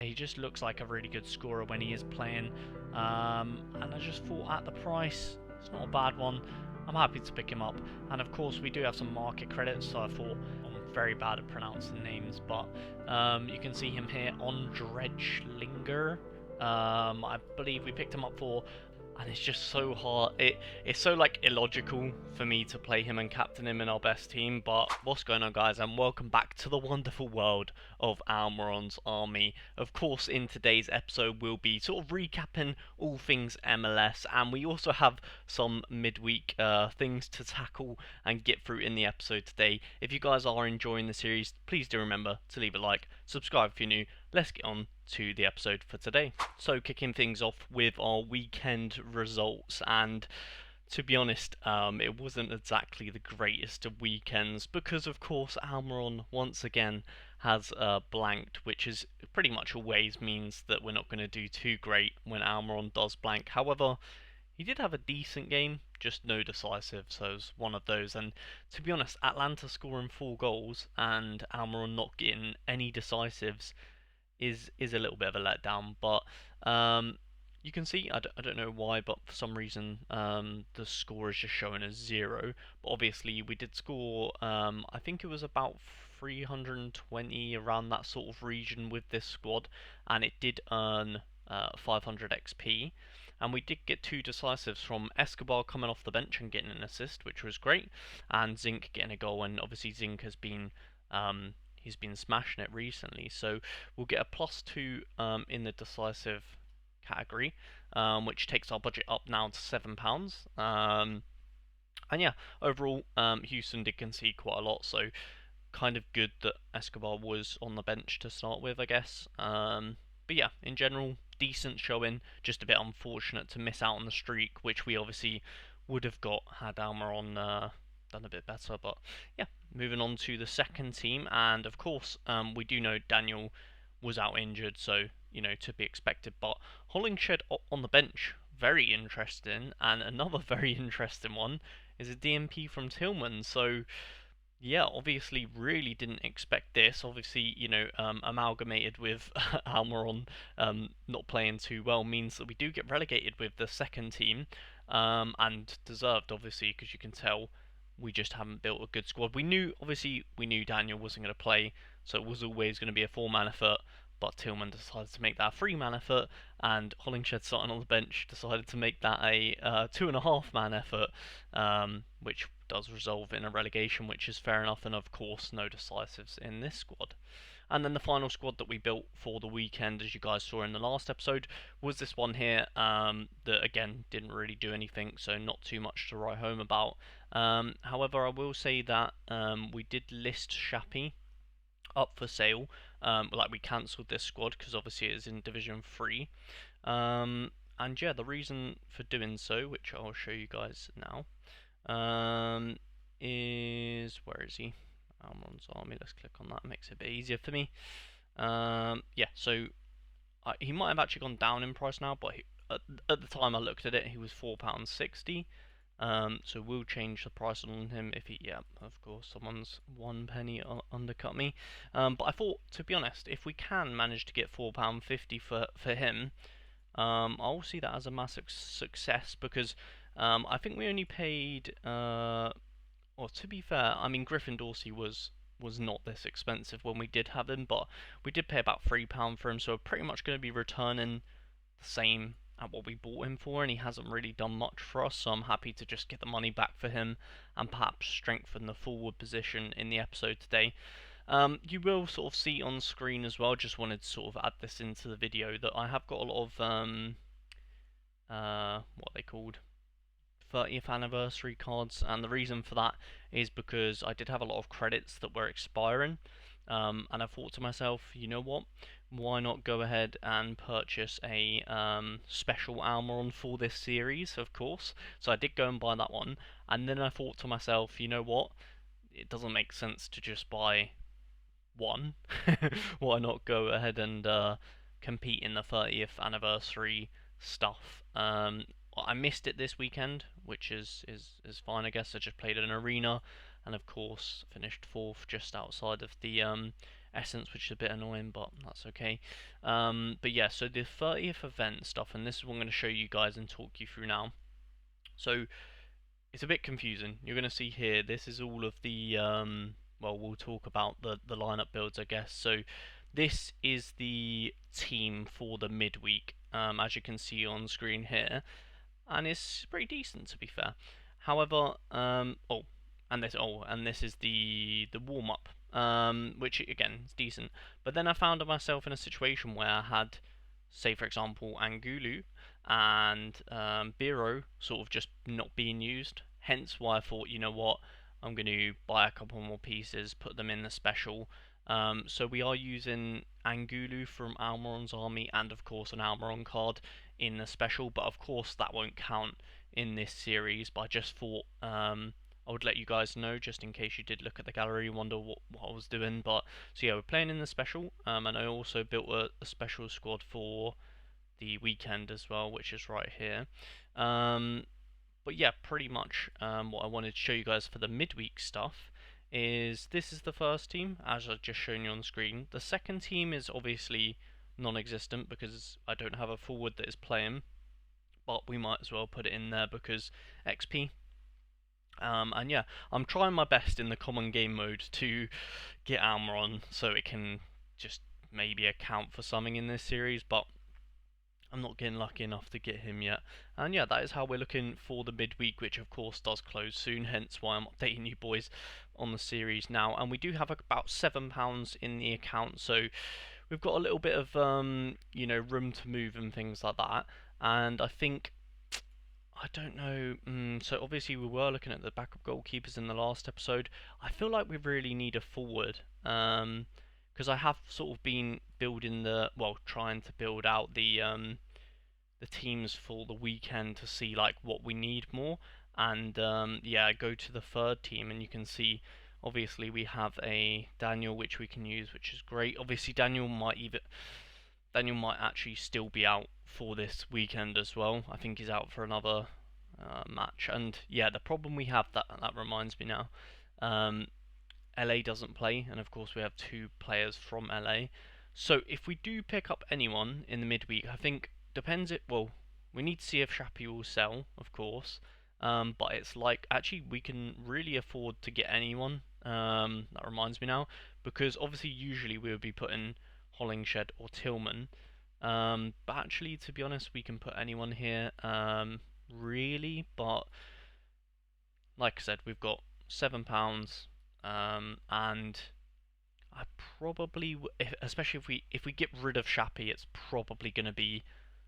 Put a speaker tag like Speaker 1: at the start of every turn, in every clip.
Speaker 1: he just looks like a really good scorer when he is playing. And I just thought at the price, it's not a bad one. I'm happy to pick him up. And of course, we do have some market credits, so I thought I'm very bad at pronouncing names, but you can see him here on Dredgelinger. I believe we picked him up for, and it's just so hard. It's so like illogical for me to play him and captain him in our best team. But what's going on, guys? And welcome back to the wonderful world of Almiron's army. Of course, in today's episode, we'll be sort of recapping all things MLS, and we also have some midweek things to tackle and get through in the episode today. If you guys are enjoying the series, please do remember to leave a like, subscribe if you're new. Let's get on to the episode for today. So kicking things off with our weekend results, and to be honest, it wasn't exactly the greatest of weekends because of course Almiron once again has blanked, which is pretty much always means that we're not going to do too great when Almiron does blank. However, he did have a decent game, just no decisive, so it was one of those. And to be honest, Atlanta scoring 4 goals and Almiron not getting any decisives is a little bit of a letdown, but you can see, I don't know why, but for some reason the score is just showing as 0. But obviously we did score, I think it was about 320, around that sort of region with this squad, and it did earn 500 XP. And we did get 2 decisives from Escobar coming off the bench and getting an assist, which was great, and Zinc getting a goal. And obviously Zinc has been he's been smashing it recently, so we'll get a +2 in the decisive category, which takes our budget up now to £7. And yeah, overall, Houston did concede quite a lot, so kind of good that Escobar was on the bench to start with, I guess. But yeah, in general, decent showing, just a bit unfortunate to miss out on the streak, which we obviously would have got had Almiron done a bit better. But yeah, moving on to the second team, and of course we do know Daniel was out injured, so you know, to be expected. But Hollingshed on the bench, very interesting. And another very interesting one is a DMP from Tillman, so yeah, obviously really didn't expect this. Obviously, you know, amalgamated with Almiron not playing too well means that we do get relegated with the second team, and deserved, obviously, because you can tell we just haven't built a good squad. We knew Daniel wasn't going to play, so it was always going to be a 4-man effort, but Tillman decided to make that a 3-man effort, and Hollingshed starting on the bench decided to make that a 2.5-man effort, which does resolve in a relegation, which is fair enough, and of course no decisives in this squad. And then the final squad that we built for the weekend, as you guys saw in the last episode, was this one here, that again didn't really do anything, so not too much to write home about. However, I will say that we did list Shappy up for sale. Like, we cancelled this squad because obviously it is in Division 3. And yeah, the reason for doing so, which I'll show you guys now, is, where is he? Almiron's army. Let's click on that. Makes it a bit easier for me. Yeah, so he might have actually gone down in price now, but at the time I looked at it, he was £4.60. So we'll change the price on him if he, yeah, of course, someone's 1 penny undercut me. But I thought, to be honest, if we can manage to get £4.50 for him, I'll see that as a massive success, because I think we only paid, well, to be fair, I mean, Griffin Dorsey was not this expensive when we did have him, but we did pay about £3 for him, so we're pretty much going to be returning the same at what we bought him for, and he hasn't really done much for us, so I'm happy to just get the money back for him and perhaps strengthen the forward position in the episode today. You will sort of see on screen as well, just wanted to sort of add this into the video, that I have got a lot of, what are they called? 30th anniversary cards, and the reason for that is because I did have a lot of credits that were expiring, and I thought to myself, you know what, why not go ahead and purchase a special Almiron for this series, of course. So I did go and buy that one, and then I thought to myself, you know what, it doesn't make sense to just buy one. Why not go ahead and compete in the 30th anniversary stuff? I missed it this weekend, which is fine, I guess. I just played an arena, and of course finished 4th, just outside of the essence, which is a bit annoying, but that's okay. But yeah, so the 30th event stuff, and this is what I'm going to show you guys and talk you through now. So it's a bit confusing. You're going to see here, this is all of the, well, we'll talk about the lineup builds, I guess. So this is the team for the midweek, as you can see on screen here, and it's pretty decent, to be fair. However, and this is the warm up, which again is decent. But then I found myself in a situation where I had, say for example, Angulu and Biro sort of just not being used. Hence why I thought, you know what, I'm going to buy a couple more pieces, put them in the special. So we are using Angulu from Almiron's army, and of course an Almiron card in the special, but of course that won't count in this series. But I just thought I would let you guys know, just in case you did look at the gallery and wonder what I was doing. But so yeah, we're playing in the special, and I also built a special squad for the weekend as well, which is right here. But yeah, pretty much what I wanted to show you guys for the midweek stuff is this is the first team, as I've just shown you on screen. The second team is obviously non-existent because I don't have a forward that is playing, but we might as well put it in there because XP. And yeah, I'm trying my best in the common game mode to get Almiron so it can just maybe account for something in this series, but I'm not getting lucky enough to get him yet. And yeah, that is how we're looking for the midweek, which of course does close soon, hence why I'm updating you boys on the series now. And we do have about £7 in the account, so we've got a little bit of you know, room to move and things like that. And I think, I don't know, so obviously we were looking at the backup goalkeepers in the last episode. I feel like we really need a forward, because I have sort of been building trying to build out the teams for the weekend to see like what we need more. And yeah, go to the third team and you can see obviously we have a Daniel which we can use, which is great. Obviously Daniel might actually still be out for this weekend as well. I think he's out for another match. And yeah, the problem we have, that reminds me now, LA doesn't play, and of course we have 2 players from LA. So if we do pick up anyone in the midweek, I think depends it. Well, we need to see if Shappy will sell, of course. But it's like actually we can really afford to get anyone. That reminds me now, because obviously usually we would be putting Hollingshed or Tillman. But actually, to be honest, we can put anyone here. Really, but like I said, we've got £7. And I probably, especially if we get rid of Shappy, it's probably going to be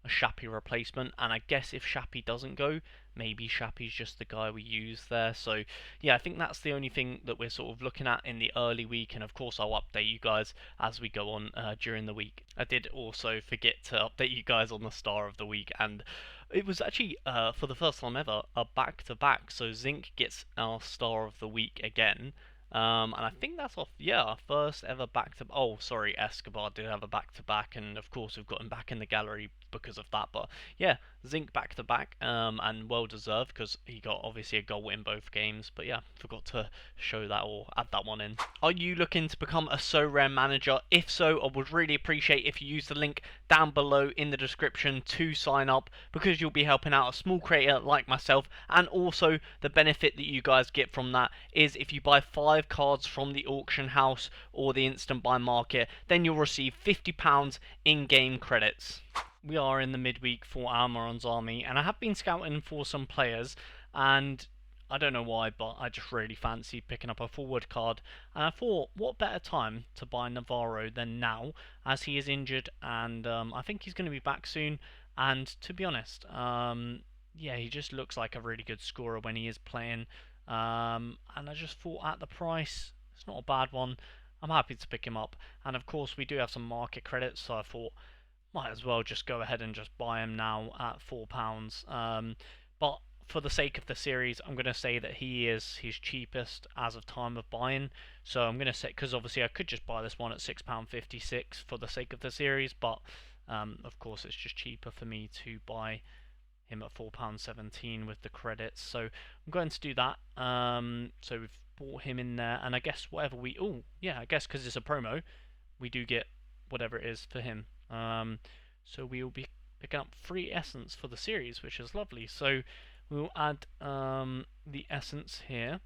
Speaker 1: a Shappy replacement. And I guess if Shappy doesn't go, maybe Shappy's just the guy we use there. So yeah, I think that's the only thing that we're sort of looking at in the early week. And of course, I'll update you guys as we go on during the week. I did also forget to update you guys on the star of the week, and it was actually for the first time ever a back-to-back. So Zinc gets our star of the week again. And I think that's our first ever back-to. Oh, sorry, Escobar did have a back-to-back, and of course we've got him back in the gallery because of that. But yeah, Zinc back-to-back, and well deserved because he got obviously a goal in both games. But yeah, forgot to show that or add that one in. Are you looking to become a Sorare manager? If so, I would really appreciate if you use the link down below in the description to sign up, because you'll be helping out a small creator like myself. And also the benefit that you guys get from that is if you buy 5 cards from the auction house or the instant buy market, then you'll receive £50 in-game credits. We are in the midweek for Almiron's army, and I have been scouting for some players, and I don't know why, but I just really fancied picking up a forward card, and I thought, what better time to buy Navarro than now, as he is injured, and I think he's going to be back soon. And to be honest, yeah, he just looks like a really good scorer when he is playing, and I just thought at the price, it's not a bad one. I'm happy to pick him up, and of course we do have some market credits, so I thought might as well just go ahead and just buy him now at £4. But for the sake of the series, I'm going to say that he is his cheapest as of time of buying. So I'm going to say, because obviously I could just buy this one at £6.56 for the sake of the series, but of course it's just cheaper for me to buy him at £4.17 with the credits. So I'm going to do that. So we've bought him in there, and I guess whatever we, oh yeah, I guess because it's a promo, we do get whatever it is for him. So we will be picking up 3 essence for the series, which is lovely. So we'll add the essence here.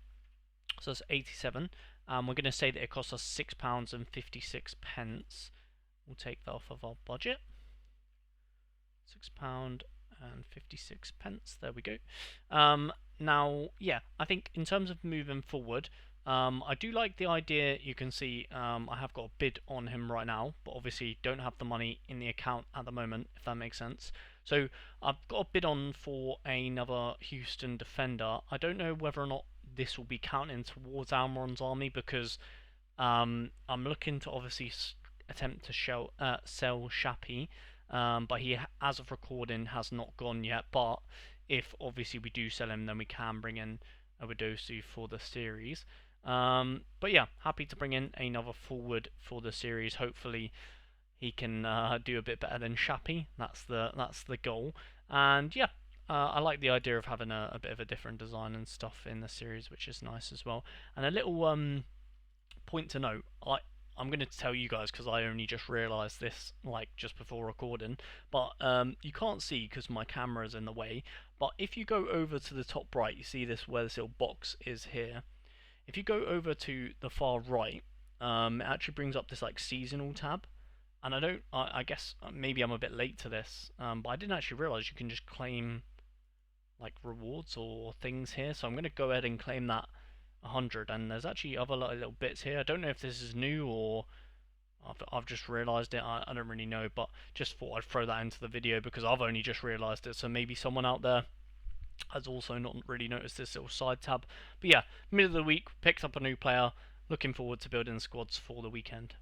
Speaker 1: So that's 87. We're going to say that it costs us £6.56. We'll take that off of our budget. £6.56. There we go. Now, yeah, I think in terms of moving forward, I do like the idea. You can see I have got a bid on him right now, but obviously don't have the money in the account at the moment, if that makes sense. So I've got a bid on for another Houston defender. I don't know whether or not this will be counting towards Almiron's army, because I'm looking to obviously attempt to sell Shappy, but he, as of recording, has not gone yet. But if obviously we do sell him, then we can bring in Owadosu for the series. But yeah, happy to bring in another forward for the series. Hopefully he can do a bit better than Shappy. That's the goal. And yeah, I like the idea of having a bit of a different design and stuff in the series, which is nice as well. And a little point to note, I'm going to tell you guys because I only just realised this like just before recording, but you can't see because my camera is in the way, but if you go over to the top right, you see this where this little box is here. If you go over to the far right, it actually brings up this like seasonal tab, and I guess maybe I'm a bit late to this, but I didn't actually realise you can just claim like rewards or things here, so I'm going to go ahead and claim that 100, and there's actually other little bits here. I don't know if this is new or I've just realised it. I don't really know, but just thought I'd throw that into the video because I've only just realised it, so maybe someone out there has also not really noticed this little side tab. But yeah, mid of the week, picked up a new player, looking forward to building squads for the weekend.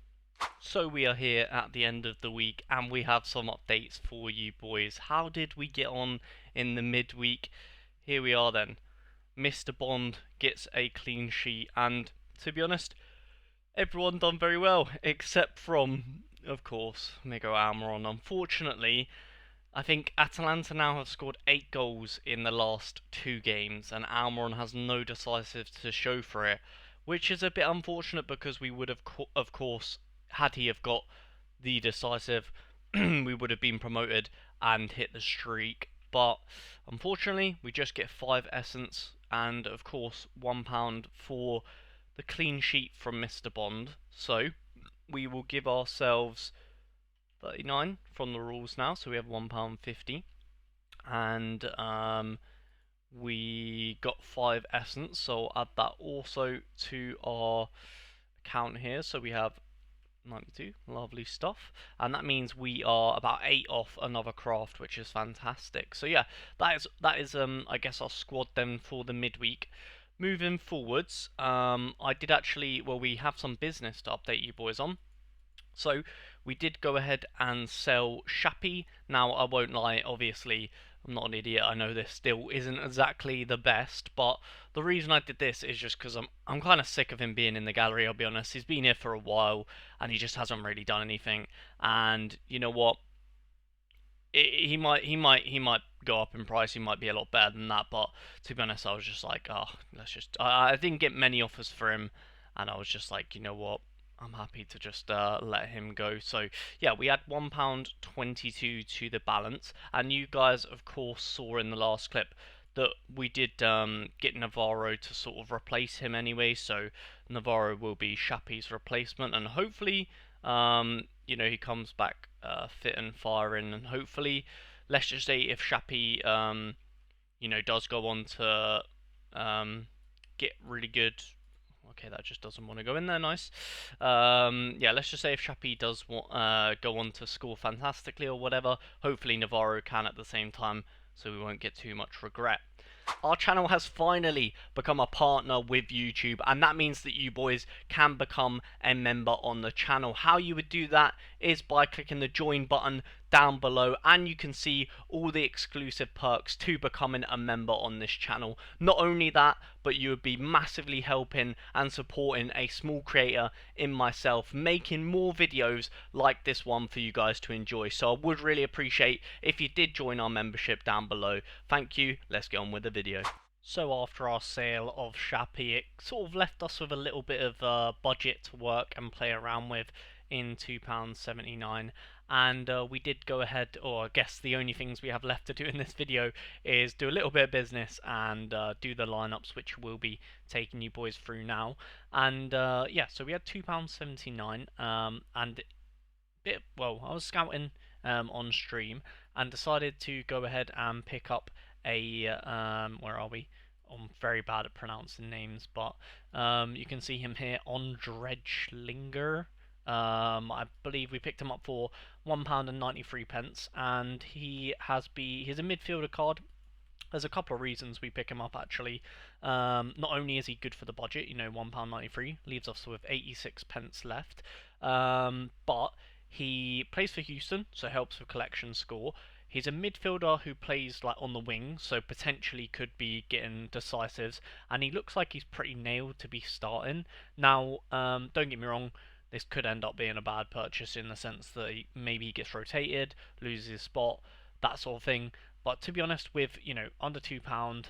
Speaker 1: So we are here at the end of the week and we have some updates for you boys. How did we get on in the midweek? Here we are then. Mr. Bond gets a clean sheet, and to be honest, everyone done very well, except from, of course, Miguel Almiron. Unfortunately, I think Atalanta now have scored 8 goals in the last 2 games, and Almiron has no decisive to show for it, which is a bit unfortunate because we would have, of course, had he have got the decisive, we would have been promoted and hit the streak. But unfortunately, we just get 5 essence and, of course, £1 for the clean sheet from Mr. Bond. So we will give ourselves 39 from the rules now, so we have £1.50, and we got 5 essence, so I'll add that also to our account here. So we have 92, lovely stuff, and that means we are about 8 off another craft, which is fantastic. So yeah, that is I guess our squad then for the midweek. Moving forwards, I did actually, well, we have some business to update you boys on. So we did go ahead and sell Shappy. Now I won't lie, obviously I'm not an idiot, I know this still isn't exactly the best, but the reason I did this is just because I'm kind of sick of him being in the gallery, I'll be honest. He's been here for a while and he just hasn't really done anything, and you know what, he might go up in price, he might be a lot better than that, but to be honest I was just like, oh, I didn't get many offers for him, and I was just like, you know what, I'm happy to just let him go. So yeah, we had £1.22 to the balance, and you guys of course saw in the last clip that we did get Navarro to sort of replace him anyway, so Navarro will be Shappy's replacement, and hopefully you know, he comes back fit and firing, and hopefully, let's just say if Shappy you know, does go on to get really good. Okay, that just doesn't want to go in there, nice. Yeah, let's just say if Shappy does go on to score fantastically or whatever, hopefully Navarro can at the same time, so we won't get too much regret. Our channel has finally become a partner with YouTube, and that means that you boys can become a member on the channel. How you would do that is by clicking the join button down below, and you can see all the exclusive perks to becoming a member on this channel. Not only that, but you would be massively helping and supporting a small creator in myself, making more videos like this one for you guys to enjoy. So I would really appreciate if you did join our membership down below. Thank you. Let's get on with the video. So after our sale of Shappy, it sort of left us with a little bit of budget to work and play around with in £2.79. And we did go ahead, or I guess the only things we have left to do in this video is do a little bit of business and do the lineups, which we'll be taking you boys through now. And yeah, so we had £2.79, and well, I was scouting on stream and decided to go ahead and pick up a where are we? I'm very bad at pronouncing names, but you can see him here on Dredgelinger. I believe we picked him up for £1.93, and he's a midfielder card. There's a couple of reasons we pick him up actually. Not only is he good for the budget, you know, £1.93 leaves us with 86 pence left, but he plays for Houston, so helps with collection score. He's a midfielder who plays like on the wing, so potentially could be getting decisives, and he looks like he's pretty nailed to be starting. Now, don't get me wrong, this could end up being a bad purchase in the sense that maybe he gets rotated, loses his spot, that sort of thing. But to be honest, with under £2,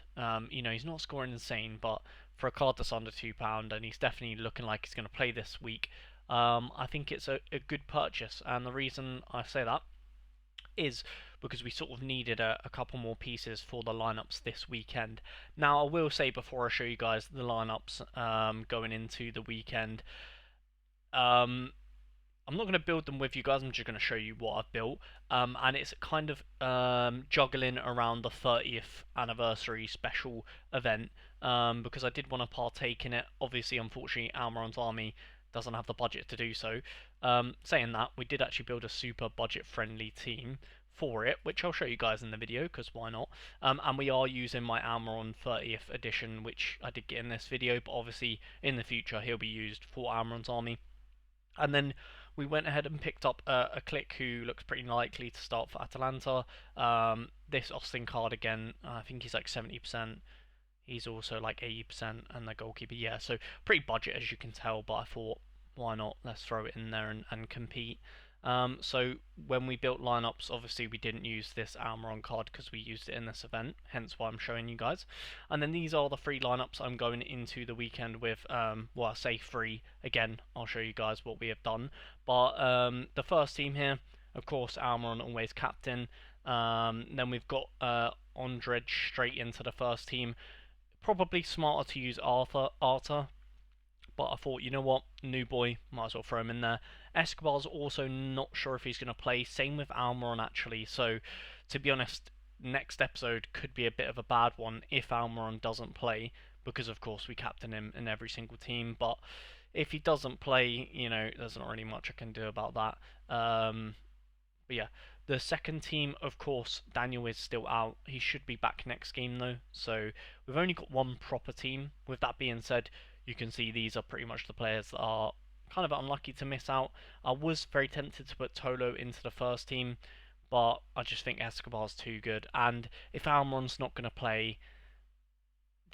Speaker 1: he's not scoring insane, but for a card that's under £2 and he's definitely looking like he's going to play this week, I think it's a good purchase. And the reason I say that is because we sort of needed a couple more pieces for the lineups this weekend. Now, I will say before I show you guys the lineups going into the weekend, I'm not going to build them with you guys, I'm just going to show you what I've built. And it's kind of juggling around the 30th anniversary special event, because I did want to partake in it. Obviously, unfortunately, Almiron's army doesn't have the budget to do so. Saying that, we did actually build a super budget-friendly team for it, which I'll show you guys in the video, because why not? And we are using my Almiron 30th edition, which I did get in this video, but obviously in the future he'll be used for Almiron's army. And then we went ahead and picked up a Click who looks pretty likely to start for Atalanta. This Austin card again, I think he's like 70%. He's also like 80%, and the goalkeeper, yeah, so pretty budget as you can tell, but I thought, why not? Let's throw it in there and compete. So when we built lineups, obviously we didn't use this Almiron card because we used it in this event, hence why I'm showing you guys. And then these are the free lineups I'm going into the weekend with. Well, I say free, again, I'll show you guys what we have done. But the first team here, of course, Almiron always captain. Then we've got Ondrej straight into the first team. Probably smarter to use Arthur, but I thought, you know what, new boy, might as well throw him in there. Escobar's also not sure if he's going to play, same with Almiron actually, so to be honest, next episode could be a bit of a bad one if Almiron doesn't play, because of course we captain him in every single team, but if he doesn't play, there's not really much I can do about that. But yeah, the second team, of course, Daniel is still out. He should be back next game though, so we've only got one proper team. With that being said, you can see these are pretty much the players that are kind of unlucky to miss out. I was very tempted to put Tolo into the first team, but I just think Escobar's too good. And if Almiron's not going to play,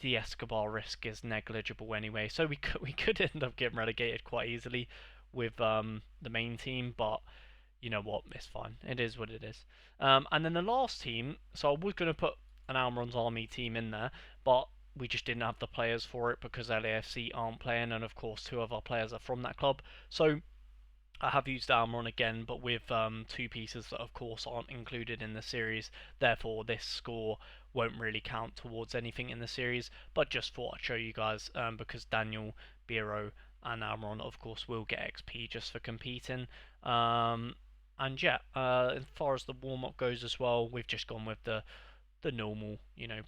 Speaker 1: the Escobar risk is negligible anyway. So we could end up getting relegated quite easily with the main team, but you know what, it's fine. It is what it is. And then the last team, so I was going to put an Almiron's army team in there, but we just didn't have the players for it because LAFC aren't playing, and of course 2 of our players are from that club. So I have used Almiron again, but with 2 pieces that of course aren't included in the series. Therefore this score won't really count towards anything in the series, but just thought I'd show you guys, because Daniel, Biro and Almiron of course will get XP just for competing. And yeah, as far as the warm-up goes as well, we've just gone with the normal,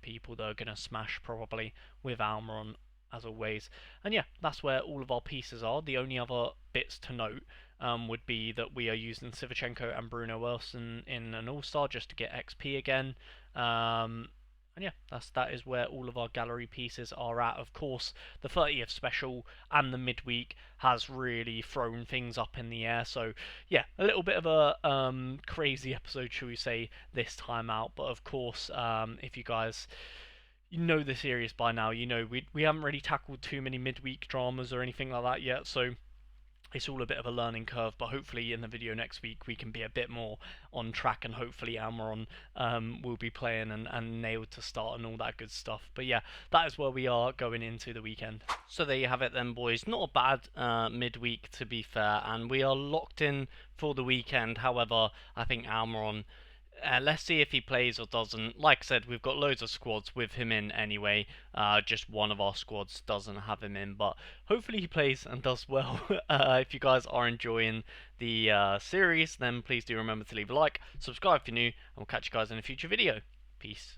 Speaker 1: people that are going to smash probably with Almiron as always. And yeah, that's where all of our pieces are. The only other bits to note would be that we are using Sivchenko and Bruno Wilson in an All-Star just to get XP again. And yeah, that is where all of our gallery pieces are at. Of course, the 30th special and the midweek has really thrown things up in the air. So yeah, a little bit of a crazy episode, shall we say, this time out. But of course, if you guys know the series by now, we haven't really tackled too many midweek dramas or anything like that yet. So it's all a bit of a learning curve, but hopefully in the video next week we can be a bit more on track, and hopefully Almiron will be playing and nailed to start and all that good stuff. But yeah, that is where we are going into the weekend. So there you have it then, boys. Not a bad midweek, to be fair, and we are locked in for the weekend. However, I think Almiron, let's see if he plays or doesn't. Like I said, we've got loads of squads with him in anyway. Just one of our squads doesn't have him in, but hopefully he plays and does well. If you guys are enjoying the series, then please do remember to leave a like, subscribe if you're new, and we'll catch you guys in a future video. Peace.